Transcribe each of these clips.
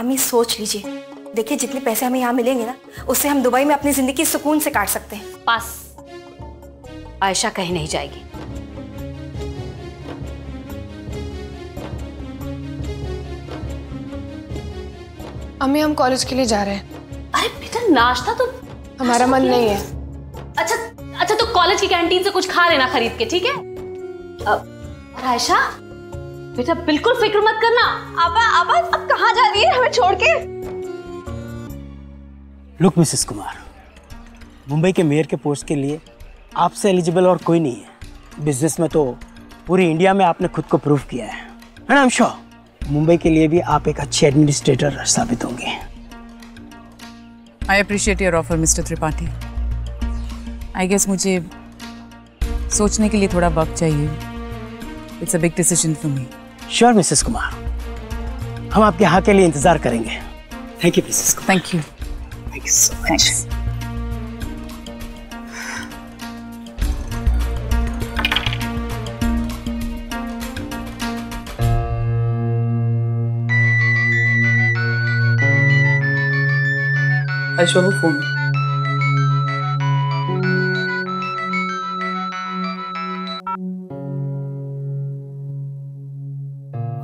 अम्मी सोच लीजिए, देखिए जितने पैसे हमें यहाँ मिलेंगे ना, उससे हम दुबई में अपनी जिंदगी सुकून से काट सकते हैं। बस, आयशा कहीं नहीं जाएगी। अम्मी हम कॉलेज के लिए जा रहे हैं। अरे बेटा नाश्ता तो हमारा मन नहीं है। अच्छा अच्छा, तो कॉलेज की कैंटीन से कुछ खा लेना खरीद के, ठीक है? और आयशा बेटा बिल्कुल फिक्र मत करना। अब कहाँ जा रही है हमें छोड़ के? लुक मिसेस कुमार, मुंबई के मेयर के पोस्ट के लिए आपसे एलिजिबल और कोई नहीं है। बिजनेस में तो पूरी इंडिया में आपने खुद को प्रूव किया है and I am sure Mumbai के लिए भी आप एक अच्छे एडमिनिस्ट्रेटर साबित होंगे। I appreciate your offer Mr Tripathi. I guess मुझे सोचने के लिए थोड़ा वक्त चाहिए। It's a big decision for me. Sure Mrs Kumar, हम आपके हाँ के लिए इंतजार करेंगे। Thank you Mrs Kumar. Thank you. Thank you so much. Ayesha वो फोन।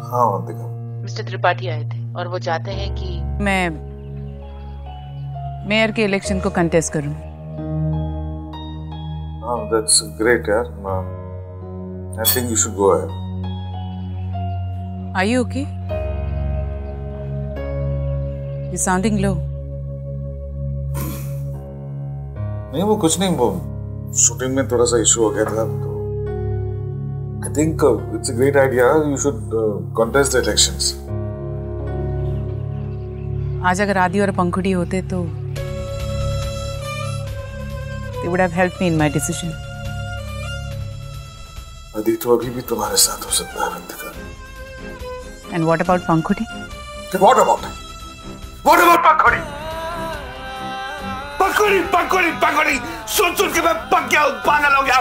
हाँ देखो, मिस्टर त्रिपाठी आए थे और वो चाहते हैं कि मैं मेयर के इलेक्शन को कंटेस्ट करूं। हाँ दैट्स ग्रेट यार। I think you should go ahead. Are you okay? You sounding low. नहीं वो कुछ नहीं, वो शूटिंग में थोड़ा सा इशू हो गया था तो I think it's a great idea. You should contest the elections. आज अगर आदि और पंखुड़ी होते तो they would have helped me in my decision. आदि तो अभी भी तुम्हारे साथ हो सकता है बंदिका। And what about Pankhuri? What about पंखुड़ी? पंखुड़ी सोच के मैं पक गया हूँ, पागल हो गया।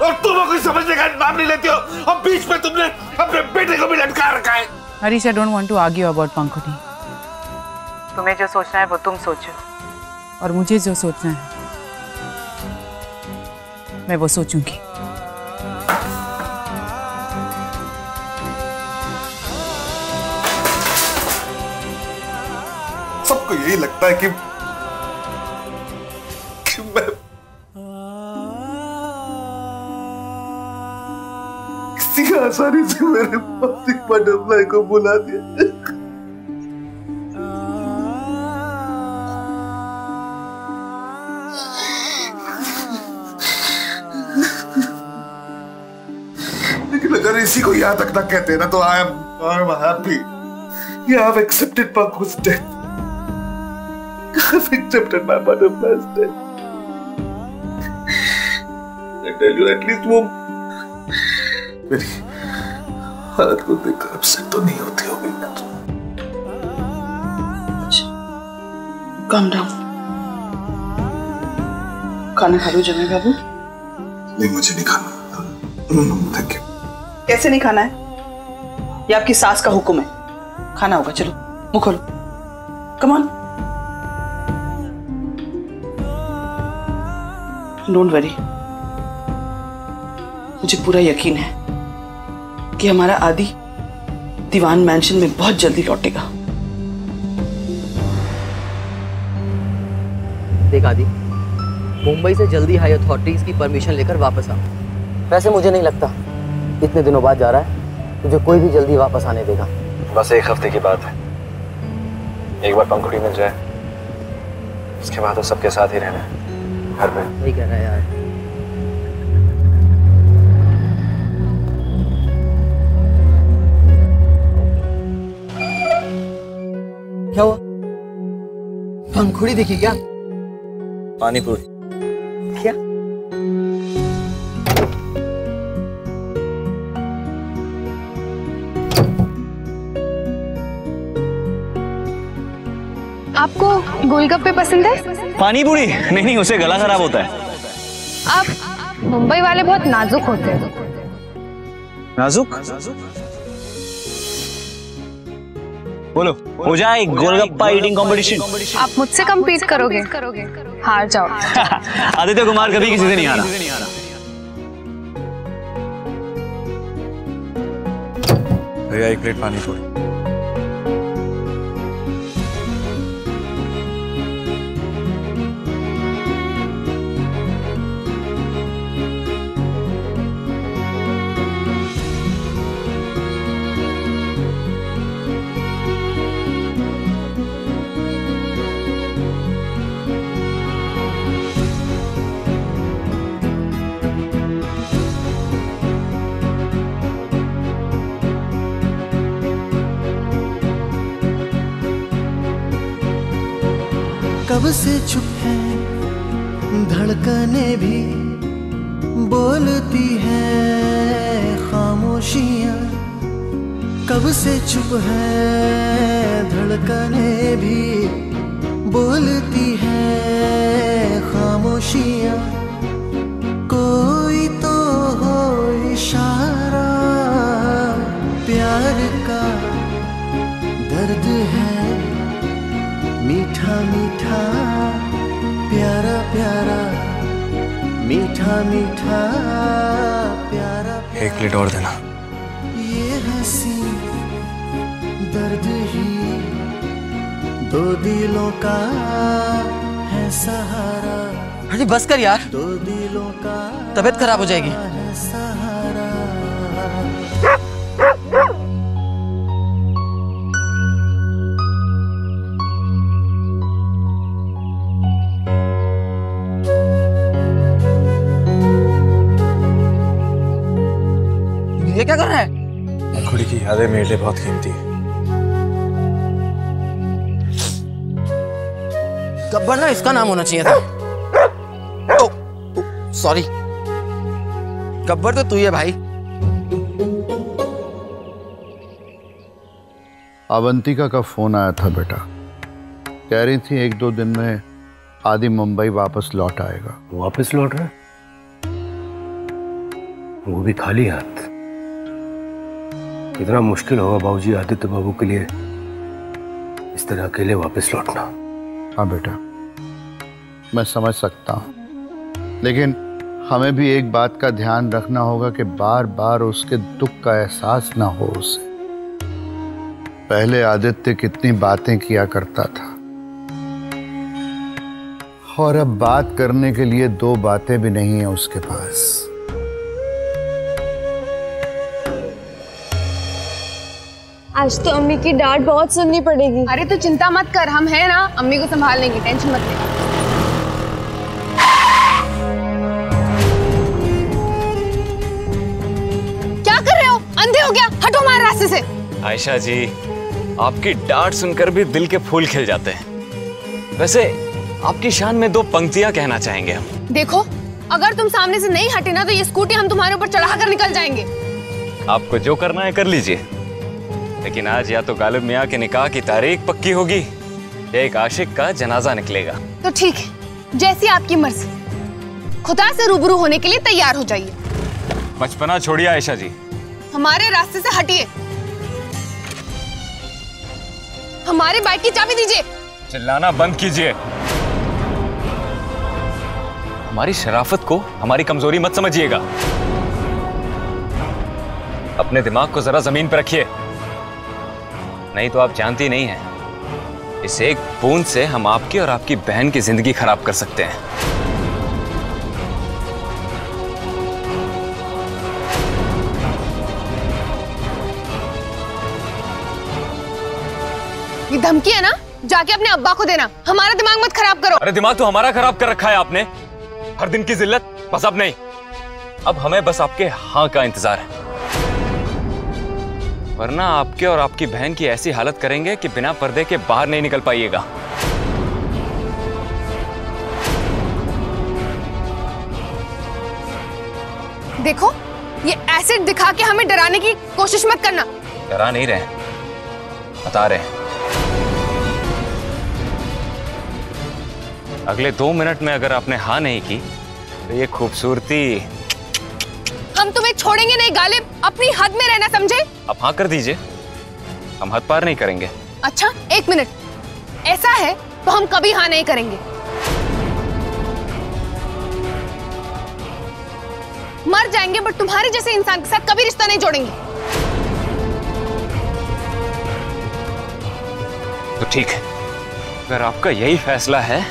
और तुम कोई समझने का नाम नहीं लेती हो और बीच में तुमने अपने बेटे को भी लटका रखा है। Harish, I don't want to argue about पंखुड़ी। तुम्हें जो सोचना है वो तुम सोचो और मुझे जो सोचना है मैं वो सोचूंगी। सबको यही लगता है कि मैं किसी आसानी से मेरे पति बटरफ्लाई को बुला दिया। लेकिन अगर इसी को यहाँ तक ना कहते ना तो I am happy. You have accepted Panku's death. I've accepted my butterfly's death. I tell you, at least वो मेरी हालत को देखकर अपसेट तो नहीं होती होगी ना। Calm down. खाना खा लो जमे बाबू। नहीं मुझे नहीं खाना। Thank you. कैसे नहीं खाना है? ये आपकी सास का हुक्म है, खाना होगा। चलो मुंह खोलो, कम ऑन। डोंट वरी, मुझे पूरा यकीन है कि हमारा आदि दीवान मैंशन में बहुत जल्दी लौटेगा। देख आदि, मुंबई से जल्दी हाई अथॉरिटीज की परमिशन लेकर वापस आ। वैसे मुझे नहीं लगता इतने दिनों बाद जा रहा है तुझे कोई भी जल्दी वापस आने देगा। बस एक हफ्ते की बात है। एक बार पंखुड़ी मिल जाए उसके बाद तो सबके साथ ही रहना है घर पे। वही कह रहा है यार। क्या हुआ? पंखुड़ी दिखी क्या? पानी पूरी। क्या? आपको गोलगप्पे पसंद है? पानी पूरी? नहीं, उसे गला खराब होता है। आप मुंबई वाले बहुत नाजुक होते हैं। नाजुक? बोलो, हो जाए गोलगप्पा ईटिंग कंपटीशन। आप मुझसे कम्पीट करोगे, हार जाओ। आदित्य कुमार कभी किसी से नहीं हारा। भैया 1 प्लेट पानी पूरी। कब से चुप है धड़कने भी बोलती है खामोशियाँ, कब से चुप है धड़कने भी बोलती है खामोशियाँ। कोई तो हो इशारा, प्यार का दर्द है मीठा मीठा प्यारा प्यारा, मीठा मीठा प्यारा। 1 प्लेट और देना। ये हंसी दर्द ही 2 दिलों का है सहारा। अरे बस कर यार, 2 दिलों का तबीयत खराब हो जाएगी। है सहारा। ये क्या कर रहा है? पंखुड़ी की यादें मेरे लिए बहुत कीमती है। गब्बर ना इसका नाम होना चाहिए था। सॉरी, गब्बर तो तू ही है भाई। अवंतिका का फोन आया था बेटा, कह रही थी 1-2 दिन में आदि मुंबई वापस लौट आएगा। वापस लौट रहा है? वो भी खाली हाथ? कितना मुश्किल होगा बाबूजी आदित्य बाबू के लिए इस तरह अकेले वापस लौटना। हाँ बेटा, मैं समझ सकता हूँ, लेकिन हमें भी एक बात का ध्यान रखना होगा कि बार बार उसके दुख का एहसास ना हो उसे। पहले आदित्य कितनी बातें किया करता था, और अब बात करने के लिए 2 बातें भी नहीं है उसके पास। आज तो अम्मी की डांट बहुत सुननी पड़ेगी। अरे तू चिंता मत कर, हम हैं ना, अम्मी को संभाल लेंगे, टेंशन मत ले। क्या कर रहे हो? अंधे हो क्या? हटो हमारे रास्ते से। आयशा जी, आपकी डांट सुनकर भी दिल के फूल खिल जाते हैं। वैसे आपकी शान में 2 पंक्तियां कहना चाहेंगे हम। देखो, अगर तुम सामने से नहीं हटे ना तो ये स्कूटी हम तुम्हारे ऊपर चढ़ाकर निकल जाएंगे। आपको जो करना है कर लीजिए, लेकिन आज या तो गालिब मियाँ के निकाह की तारीख पक्की होगी या एक आशिक का जनाजा निकलेगा। तो ठीक है, जैसी आपकी मर्जी। खुदा से रूबरू होने के लिए तैयार हो जाइए। बचपना छोड़िए आयशा जी, हमारे रास्ते से हटिए। हमारे बाइक की चाबी दीजिए। चिल्लाना बंद कीजिए। हमारी शराफत को हमारी कमजोरी मत समझिएगा। अपने दिमाग को जरा जमीन पर रखिए, नहीं तो आप जानती नहीं हैं, इस एक बूंद से हम आपकी और आपकी बहन की जिंदगी खराब कर सकते हैं। ये धमकी है ना, जाके अपने अब्बा को देना। हमारा दिमाग मत खराब करो। अरे दिमाग तो हमारा खराब कर रखा है आपने, हर दिन की जिल्लत। बस अब नहीं, अब हमें बस आपके हाँ का इंतजार है, वरना आपके और आपकी बहन की ऐसी हालत करेंगे कि बिना पर्दे के बाहर नहीं निकल पाइएगा। देखो, ये एसिड दिखा के हमें डराने की कोशिश मत करना। डरा नहीं रहे, बता रहे हैं। अगले 2 मिनट में अगर आपने हाँ नहीं की तो ये खूबसूरती। हम तुम्हें छोड़ेंगे नहीं गालिब, अपनी हद में रहना, समझे? आप हाँ कर दीजिए, हम हद पार नहीं करेंगे। अच्छा 1 मिनट, ऐसा है तो हम कभी हाँ नहीं करेंगे। मर जाएंगे बट तुम्हारे जैसे इंसान के साथ कभी रिश्ता नहीं जोड़ेंगे। तो ठीक है, अगर आपका यही फैसला है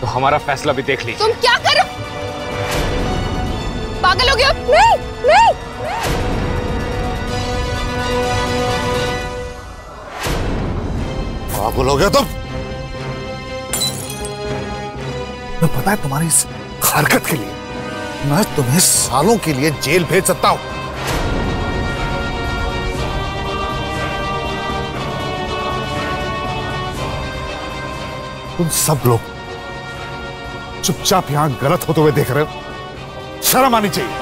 तो हमारा फैसला भी देख लीजिए। तुम क्या कर रहे हो? पागल हो गए हो? नहीं नहीं, पागल हो गया तुम? मैं पता है तुम्हारी इस हरकत के लिए मैं तुम्हें सालों के लिए जेल भेज सकता हूं। तुम सब लोग चुपचाप यहां गलत होते हुए देख रहे हो, शर्म आनी चाहिए।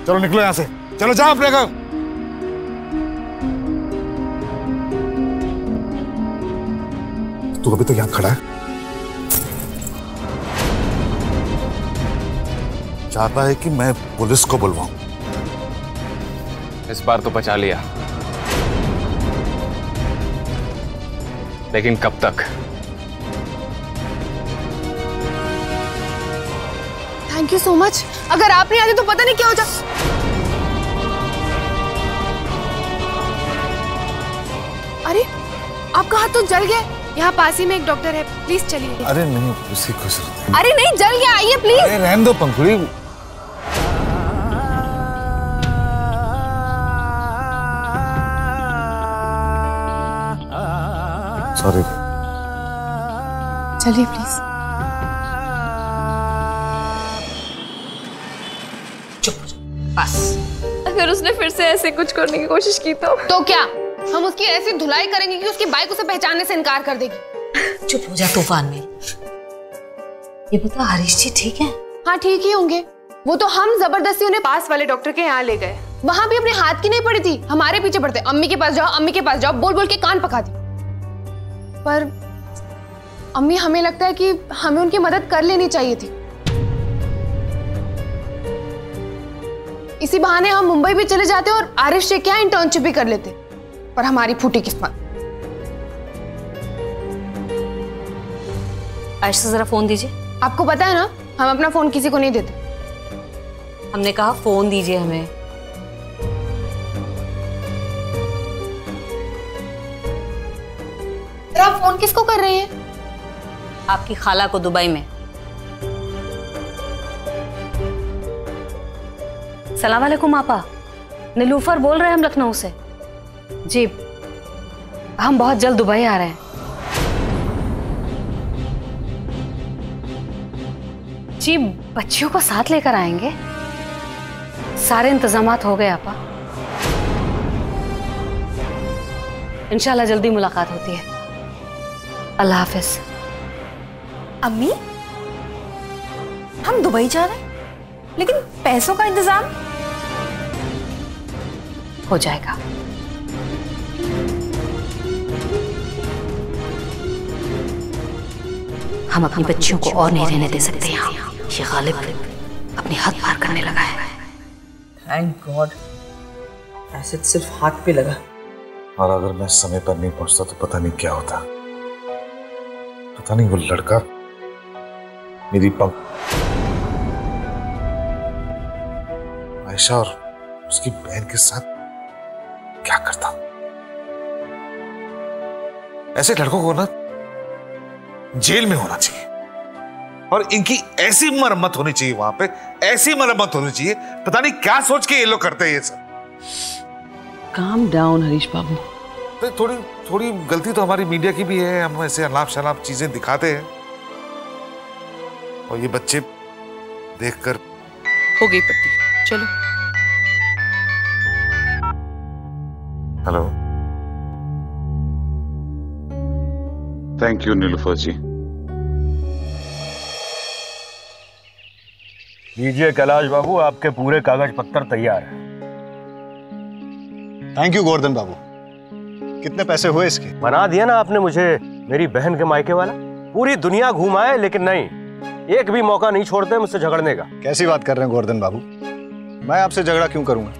चलो निकलो यहां से, चलो जाओ अपने घर। तू अभी तो यहां खड़ा है, चाहता है कि मैं पुलिस को बुलवाऊं। इस बार तो बचा लिया, लेकिन कब तक? Thank you so much. अगर आप नहीं आते तो पता नहीं क्या हो जा। अरे आपका हाथ तो जल गया। यहाँ पास ही में एक डॉक्टर है, प्लीज चलिए। अरे नहीं, उसकी कोई जरूरत नहीं। अरे नहीं, जल गया, आइए प्लीज। अरे रहने दो पंखुड़ी। सॉरी। चलिए प्लीज। बस अगर उसने फिर से ऐसे कुछ करने की कोशिश की तो क्या हम उसकी ऐसी धुलाई करेंगे कि उसकी बाइक उसे पहचानने से इनकार कर देगी? चुप हो जा तूफान में। ये बता हरीश जी ठीक है? हाँ ठीक ही होंगे। वो तो हम जबरदस्ती उन्हें पास वाले डॉक्टर के यहाँ ले गए। वहां भी अपने हाथ की नहीं पड़ी थी, हमारे पीछे पड़ते, अम्मी के पास जाओ, अम्मी के पास जाओ, बोल बोल के कान पका दी। पर अम्मी, हमें लगता है कि हमें उनकी मदद कर लेनी चाहिए थी। इसी बहाने हम मुंबई भी चले जाते और आरिश से क्या इंटर्नशिप भी कर लेते। पर हमारी फूटी किस्मत। आयशा जरा फोन दीजिए। आपको पता है ना, हम अपना फोन किसी को नहीं देते। हमने कहा फोन दीजिए हमें। आप फोन किसको कर रहे हैं? आपकी खाला को दुबई में। सलाम वालेकुम आपा, नीलूफर बोल रहे हैं हम लखनऊ से। जी हम बहुत जल्द दुबई आ रहे हैं। जी बच्चियों को साथ लेकर आएंगे, सारे इंतजामात हो गए आपा। इंशाल्लाह जल्दी मुलाकात होती है। अल्लाह हाफिज। अम्मी, हम दुबई जा रहे हैं, लेकिन पैसों का इंतजाम हो जाएगा। हम अपनी बच्चियों को और नहीं रहने दे सकते यहाँ। ये गालिब अपनी हद पार करने लगा है। थैंक गॉड, एसिड सिर्फ हाथ पे लगा। और अगर मैं समय पर नहीं पहुंचता तो पता नहीं क्या होता। पता नहीं वो लड़का मेरी आयशा और उसकी बहन के साथ क्या करता। ऐसे लड़कों को ना जेल में होना चाहिए, और इनकी ऐसी मरम्मत होनी चाहिए वहां पे, ऐसी मरम्मत होनी चाहिए। पता नहीं क्या सोच के ये लोग करते हैं ये सब। काम डाउन हरीश बाबू। तो थोड़ी थोड़ी गलती तो हमारी मीडिया की भी है। हम ऐसे अनाप शनाप चीजें दिखाते हैं और ये बच्चे देखकर हो गई पट्टी। चलो। हेलो। थैंक यू नीलूफर जी। लीजिए कैलाश बाबू, आपके पूरे कागज पत्तर तैयार हैं। थैंक यू गोवर्धन बाबू। कितने पैसे हुए इसके? बना दिया ना आपने मुझे मेरी बहन के मायके वाला। पूरी दुनिया घुमाए लेकिन नहीं, एक भी मौका नहीं छोड़ते मुझसे झगड़ने का। कैसी बात कर रहे हैं गोवर्धन बाबू? मैं आपसे झगड़ा क्यों करूंगा?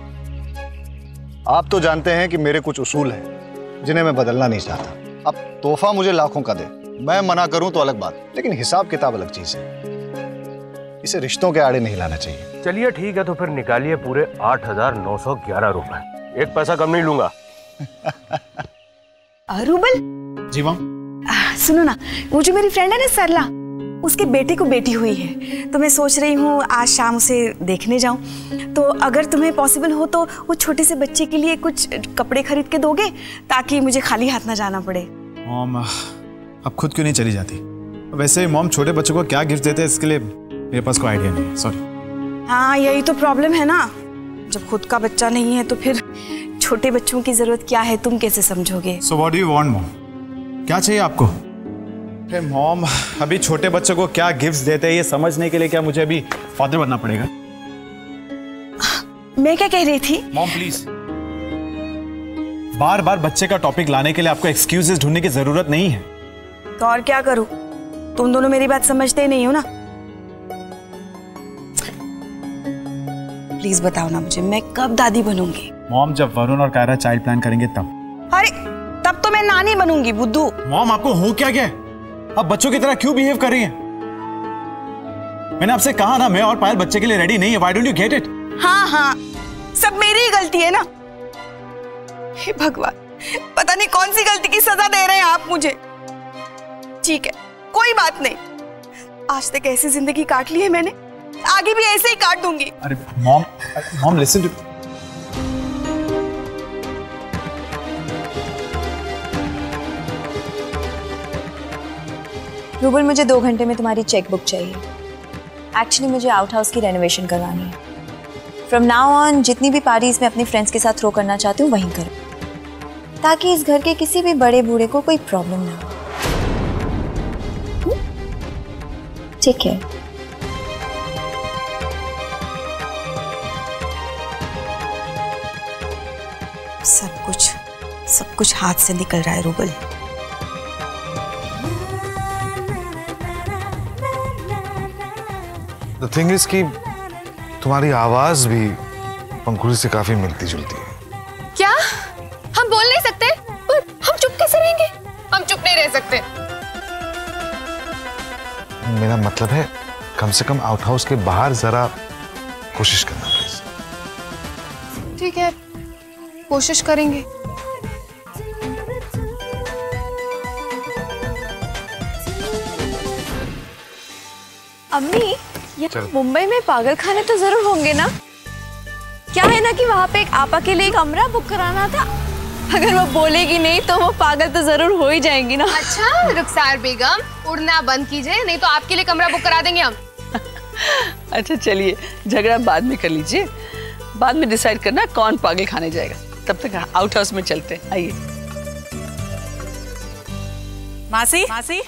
आप तो जानते हैं कि मेरे कुछ उसूल हैं जिन्हें मैं बदलना नहीं चाहता। अब तोहफा मुझे लाखों का दे, मैं मना करूं तो अलग बात, लेकिन हिसाब किताब अलग चीज है। इसे रिश्तों के आड़े नहीं लाना चाहिए। चलिए ठीक है, तो फिर निकालिए पूरे 8,911 रुपए। एक पैसा कम नहीं लूंगा। रूबल जी मां। सुनो ना, वो जो मेरी फ्रेंड है ना सरला, उसके बेटे को बेटी हुई है, तो मैं सोच रही हूँ आज शाम उसे देखने जाऊँ। तो अगर तुम्हें पॉसिबल हो तो वो छोटे से बच्चे के लिए कुछ कपड़े खरीद के दोगे, ताकि मुझे खाली हाथ ना जाना पड़े। मॉम, अब खुद क्यों नहीं चली जाती? वैसे मॉम, छोटे बच्चों को क्या गिफ्ट देते हैं इसके लिए मेरे पास कोई आइडिया नहीं है, सॉरी। हाँ, यही तो प्रॉब्लम है ना, जब खुद का बच्चा नहीं है तो फिर छोटे बच्चों की जरूरत क्या है तुम कैसे समझोगे? So what do you want mom? क्या चाहिए आपको? अरे मॉम, अभी छोटे बच्चों को क्या गिफ्ट्स देते हैं ये समझने के लिए क्या मुझे अभी फादर बनना पड़ेगा? मैं क्या कह रही थी? मॉम प्लीज, बार बार बच्चे का टॉपिक लाने के लिए आपको एक्सक्यूजेस ढूंढने की जरूरत नहीं है। तो और क्या करूं? तुम दोनों मेरी बात समझते नहीं हो ना। प्लीज बताओ ना मुझे, मैं कब दादी बनूंगी? मॉम, जब वरुण और कायरा चाइल्ड प्लान करेंगे तब। अरे तब तो मैं नानी बनूंगी बुद्धू। मॉम, आपको हो क्या क्या? अब बच्चों की तरह क्यों बिहेव कर रही हैं? मैंने आपसे कहा ना, मैं और पायल बच्चे के लिए रेडी नहीं है। Why don't you get it? हाँ हाँ, सब मेरी ही गलती है ना। हे भगवान, पता नहीं कौन सी गलती की सजा दे रहे हैं आप मुझे। ठीक है, कोई बात नहीं, आज तक ऐसी जिंदगी काट ली है मैंने, आगे भी ऐसे ही काट दूंगी। अरे mom, mom listen to. Rubal, मुझे 2 घंटे में तुम्हारी चेकबुक चाहिए। एक्चुअली मुझे आउट हाउस की रेनोवेशन करवानी है। फ्रॉम नाउ ऑन जितनी भी पार्टीज मैं अपनी फ्रेंड्स के साथ थ्रो करना चाहती हूँ वहीं करो, ताकि इस घर के किसी भी बड़े बूढ़े को कोई प्रॉब्लम ना हो। ठीक है? सब कुछ हाथ से निकल रहा है रूबल। The thing is कि तुम्हारी आवाज भी पंखुड़ी से काफी मिलती जुलती है। क्या हम बोल नहीं सकते? पर हम चुप कैसे रहेंगे? हम चुप नहीं रह सकते। मेरा मतलब है कम से कम आउट हाउस के बाहर जरा कोशिश करना प्लीज। ठीक है, कोशिश करेंगे। अम्मी, यहाँ मुंबई में पागल खाने तो जरूर होंगे ना? क्या है ना कि वहाँ पे एक आपा के लिए एक कमरा बुक कराना था। अगर वो बोलेगी नहीं तो वो पागल तो जरूर हो ही जाएंगी ना। अच्छा रुखसार बेगम, उड़ना बंद कीजिए, नहीं तो आपके लिए कमरा बुक करा देंगे हम। अच्छा चलिए, झगड़ा बाद में कर लीजिए, बाद में डिसाइड करना कौन पागल खाने जाएगा। तब तक आउट हाउस में चलते हैं, आइए। मासी, मासी,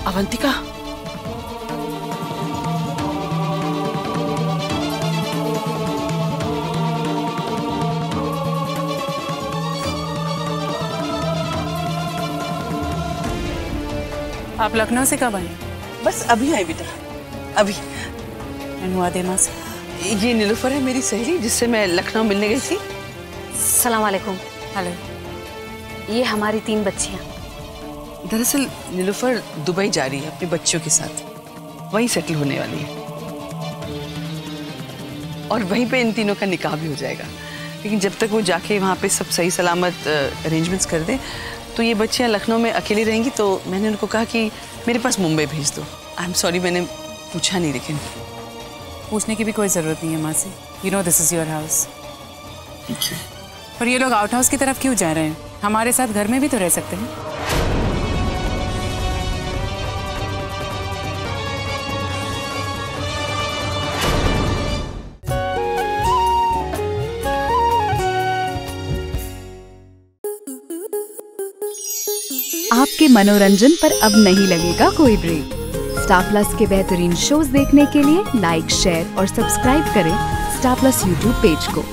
अवंतिका, आप लखनऊ से कब आए? बस अभी आई बेटा, अभी। माँ से ये नीलूफर है मेरी सहेली, जिससे मैं लखनऊ मिलने गई थी। सलाम वालेकुम। हेलो। ये हमारी 3 बच्चियां। दरअसल नीलूफर दुबई जा रही है अपने बच्चों के साथ, वहीं सेटल होने वाली है और वहीं पे इन तीनों का निकाह भी हो जाएगा। लेकिन जब तक वो जाके वहाँ पे सब सही सलामत अरेंजमेंट्स कर दे, तो ये बच्चियाँ लखनऊ में अकेली रहेंगी। तो मैंने उनको कहा कि मेरे पास मुंबई भेज दो। आई एम सॉरी, मैंने पूछा नहीं, लेकिन पूछने की भी कोई ज़रूरत नहीं है माँ से। You know this is your house. पर ये लोग आउट हाउस की तरफ क्यों जा रहे हैं? हमारे साथ घर में भी तो रह सकते हैं। आपके मनोरंजन पर अब नहीं लगेगा कोई ब्रेक। स्टार प्लस के बेहतरीन शोज देखने के लिए लाइक, शेयर और सब्सक्राइब करें स्टार प्लस यूट्यूब पेज को।